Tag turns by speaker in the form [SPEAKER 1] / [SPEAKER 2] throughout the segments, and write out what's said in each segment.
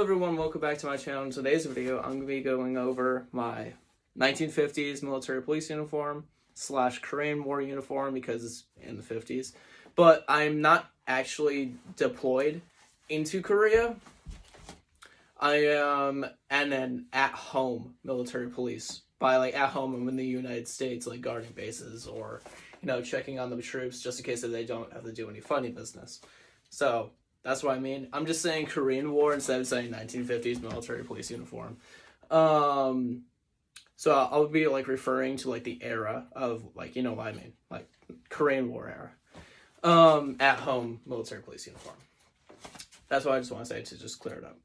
[SPEAKER 1] everyone, welcome back to my channel. In today's video, I'm going to be going over my 1950s military police uniform / Korean War uniform because it's in the 50s. But I'm not actually deployed into Korea. I am an at-home military police. By at home, I'm in the United States, guarding bases or, checking on the troops just in case that they don't have to do any funny business. So that's what I mean. I'm just saying Korean War instead of saying 1950s military police uniform. So I'll be referring to the era of what I mean, Korean War era. At home military police uniform. That's what I just want to say to just clear it up.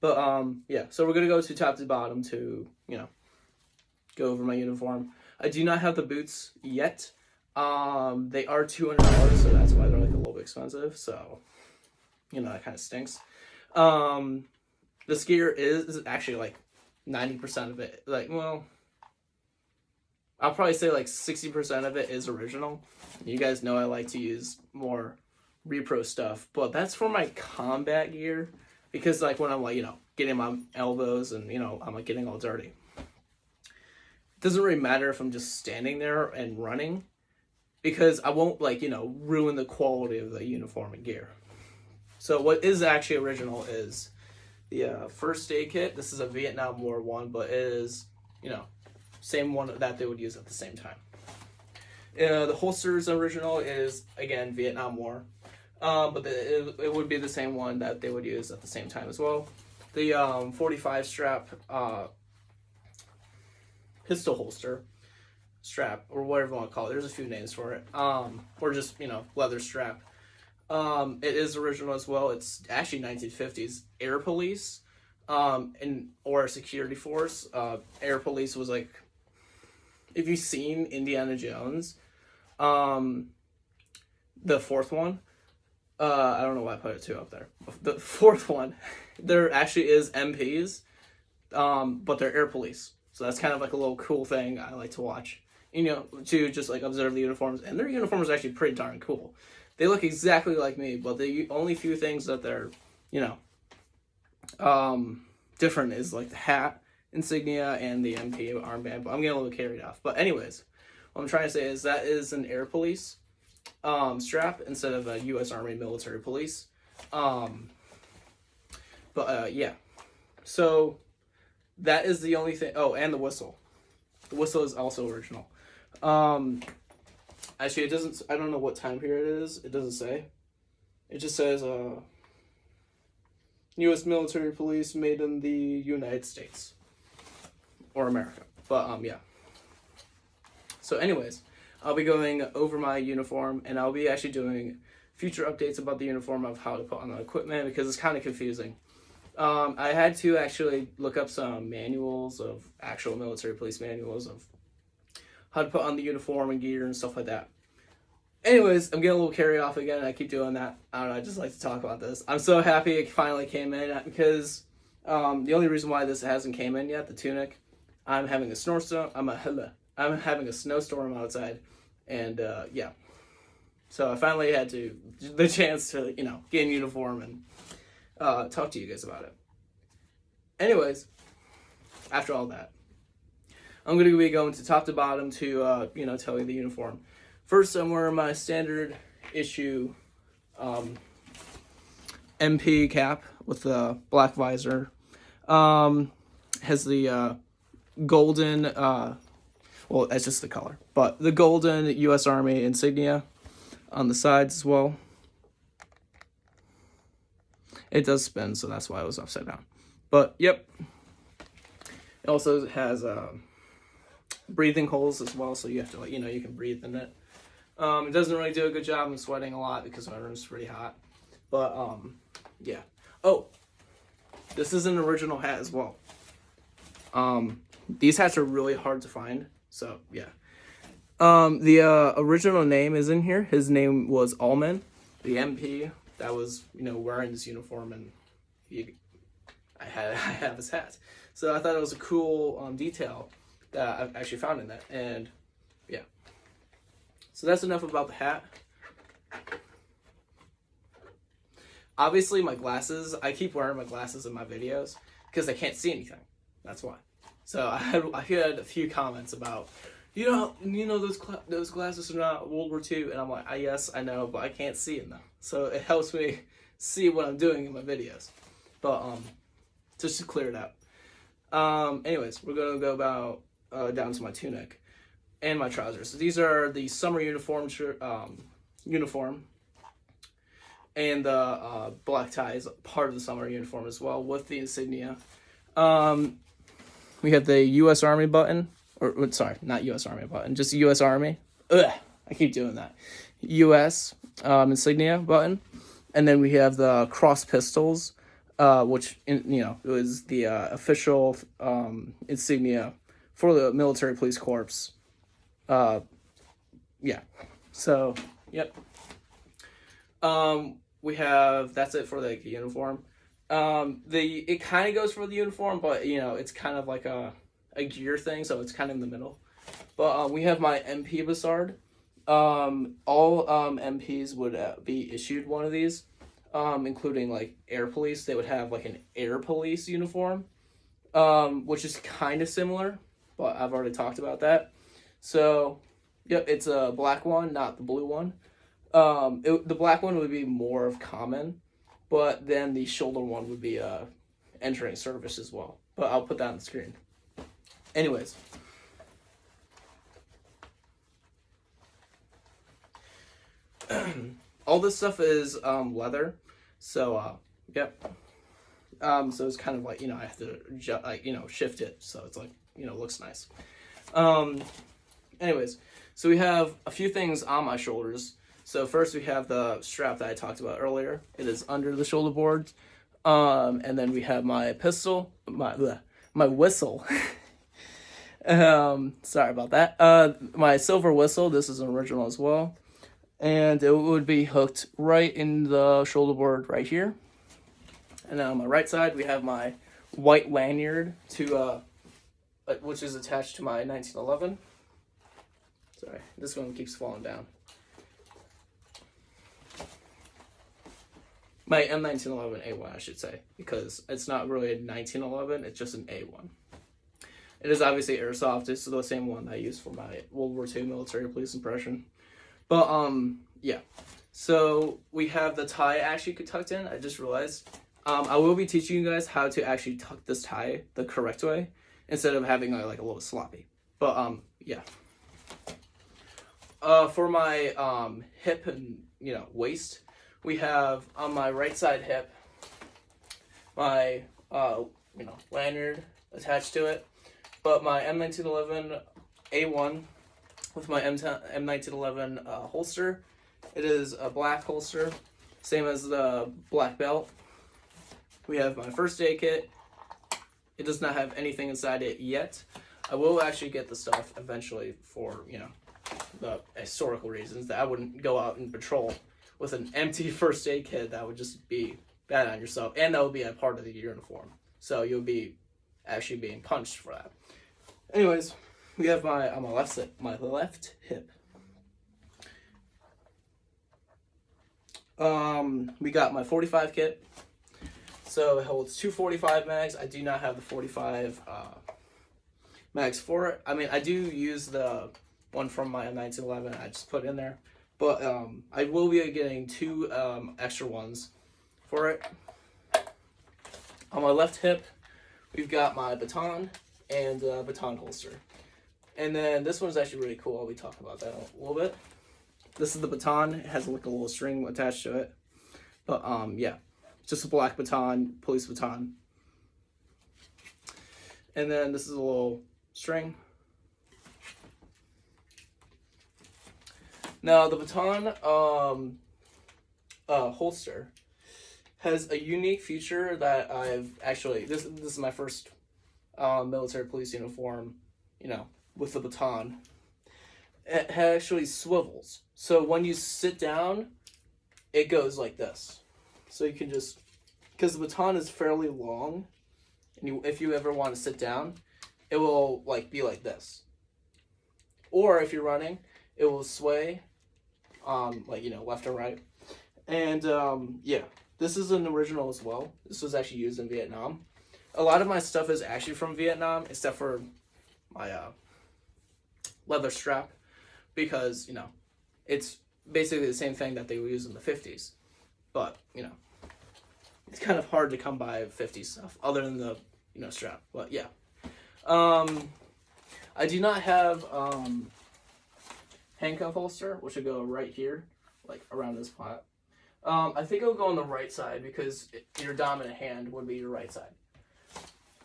[SPEAKER 1] But yeah, so we're gonna go to top to bottom to go over my uniform. I do not have the boots yet. They are $200, so that's why they're a little bit expensive. So that kind of stinks. This gear is actually 90% of it. I'll probably say 60% of it is original. You guys know I like to use more repro stuff, but that's for my combat gear because when I'm getting my elbows and I'm getting all dirty. It doesn't really matter if I'm just standing there and running because I won't ruin the quality of the uniform and gear. So what is actually original is the first aid kit. This is a Vietnam War one, but it is, same one that they would use at the same time. The holsters original is, again, Vietnam War. But it would be the same one that they would use at the same time as well. The 45 strap pistol holster strap, or whatever you want to call it. There's a few names for it. Or just, leather strap. It is original as well. It's actually 1950s Air Police, or a security force. Air Police was if you've seen Indiana Jones, the fourth one, I don't know why I put it 2 up there. The fourth one, there actually is MPs, but they're Air Police. So that's kind of a little cool thing I like to watch, to just observe the uniforms. And their uniforms are actually pretty darn cool. They look exactly like me, but the only few things that they're, different is the hat insignia and the MP armband. But I'm getting a little carried off. But anyways, what I'm trying to say is that is an Air Police strap instead of a U.S. Army military police. Yeah. So that is the only thing. Oh, and the whistle. The whistle is also original. Actually, it doesn't. I don't know what time period it is. It doesn't say. It just says U.S. military police made in the United States or America. But yeah. So anyways, I'll be going over my uniform, and I'll be actually doing future updates about the uniform of how to put on the equipment because it's kind of confusing. I had to actually look up some manuals of actual military police manuals of how to put on the uniform and gear and stuff like that. Anyways, I'm getting a little carried off again. I keep doing that. I don't know. I just like to talk about this. I'm so happy it finally came in because the only reason why this hasn't came in yet, the tunic, I'm having a snowstorm. I'm having a snowstorm outside, and yeah. So I finally had the chance to get in uniform and talk to you guys about it. Anyways, after all that, I'm going to be going to top to bottom to, tell you the uniform. First, I'm wearing my standard issue MP cap with the black visor. Has the golden, well, that's just the color, but the golden U.S. Army insignia on the sides as well. It does spin, so that's why it was upside down. But, yep. It also has breathing holes as well, so you have to, you can breathe in it. It doesn't really do a good job. I'm sweating a lot because my room's pretty hot. But, yeah. Oh, this is an original hat as well. These hats are really hard to find, so, yeah. The original name is in here. His name was Allman, the MP that was, wearing this uniform, and I have his hat. So I thought it was a cool detail that I actually found in that, and yeah. So that's enough about the hat. obviously my glasses, I keep wearing my glasses in my videos because I can't see anything. That's why. So I had a few comments about, those glasses are not World War II, and I'm like, yes, I know, but I can't see in them. So it helps me see what I'm doing in my videos. But just to clear it out. Anyways, we're gonna go about down to my tunic and my trousers. So these are the summer uniform and the black tie is part of the summer uniform as well with the insignia. We have the U.S. Army button, or sorry, not U.S. Army button, just U.S. Army. Ugh, I keep doing that. U.S. Insignia button, and then we have the cross pistols, which is the official insignia for the military police corps. Yeah. So, yep. We have, that's it for the uniform. It kind of goes for the uniform, but it's kind of like a gear thing, so it's kind of in the middle. But we have my MP Bassard. All MPs would be issued one of these, including like air police. They would have like an air police uniform, which is kind of similar, but I've already talked about that. So, yep, it's a black one, not the blue one. The black one would be more of common, but then the shoulder one would be entering service as well. But I'll put that on the screen. Anyways. All this stuff is leather, so yep. So it's kind of like I have to shift it so it's like looks nice. Anyways, so we have a few things on my shoulders. So first we have the strap that I talked about earlier. It is under the shoulder board, and then we have my pistol, my whistle. Sorry about that. My silver whistle. This is an original as well. And it would be hooked right in the shoulder board right here. And then on my right side, we have my white lanyard which is attached to my 1911. Sorry, this one keeps falling down. My M1911A1, I should say, because it's not really a 1911, it's just an A1. It is obviously airsoft. It's the same one I used for my World War II military police impression. But, yeah. So, we have the tie actually tucked in. I just realized. I will be teaching you guys how to actually tuck this tie the correct way, instead of having like a little sloppy. But, yeah. For my, hip and, waist, we have on my right side hip, my, lanyard attached to it. But my M1911 A1 with my M1911 holster. It is a black holster, same as the black belt. We have my first aid kit. It does not have anything inside it yet. I will actually get the stuff eventually for, the historical reasons that I wouldn't go out and patrol with an empty first aid kit. That would just be bad on yourself, and that would be a part of the uniform. So you'll be actually being punched for that. Anyways, we have on my left hip. We got my 45 kit. So it holds 245 mags. I do not have the 45 mags for it. I mean, I do use the one from my M1911. I just put it in there. But I will be getting 2 extra ones for it. On my left hip, we've got my baton and baton holster. And then this one's actually really cool. I'll be talking about that a little bit. This is the baton. It has like a little string attached to it. But yeah, just a black baton, police baton. And then this is a little string. Now the baton holster has a unique feature that I've actually, this is my first military police uniform, with the baton. It actually swivels. So when you sit down, it goes like this. So you can just, because the baton is fairly long, and if you ever want to sit down, it will be like this. Or if you're running, it will sway, left or right. And yeah, This is an original as well. This was actually used in Vietnam. A lot of my stuff is actually from Vietnam, except for my leather strap, because, you know, it's basically the same thing that they would use in the 50s. But, you know, it's kind of hard to come by 50s stuff other than the, you know, strap. But yeah. I do not have handcuff holster, which would go right here, like around this part. I think it'll go on the right side because your dominant hand would be your right side.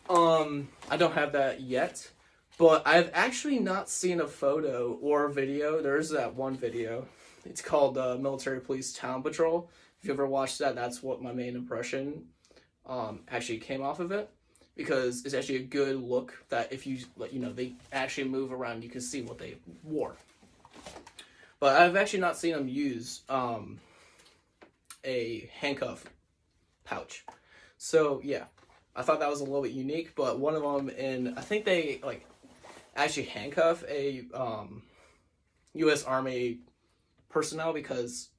[SPEAKER 1] I don't have that yet, but I've actually not seen a photo or a video. There's that one video. It's called Military Police Town Patrol. If you ever watched that, that's what my main impression actually came off of it, because it's actually a good look that if you, you know, they actually move around, you can see what they wore. But I've actually not seen them use a handcuff pouch. So yeah, I thought that was a little bit unique. But one of them, and I think they like actually handcuff a U.S. Army personnel because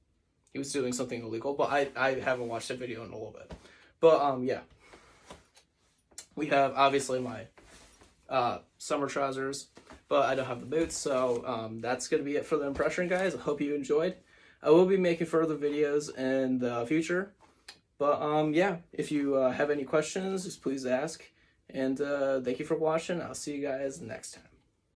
[SPEAKER 1] he was doing something illegal. But I haven't watched the video in a little bit. But yeah, we have obviously my summer trousers, but I don't have the boots. So that's gonna be it for the impression, guys. I hope you enjoyed. I will be making further videos in the future. But yeah, if you have any questions, just please ask. And thank you for watching. I'll see you guys next time.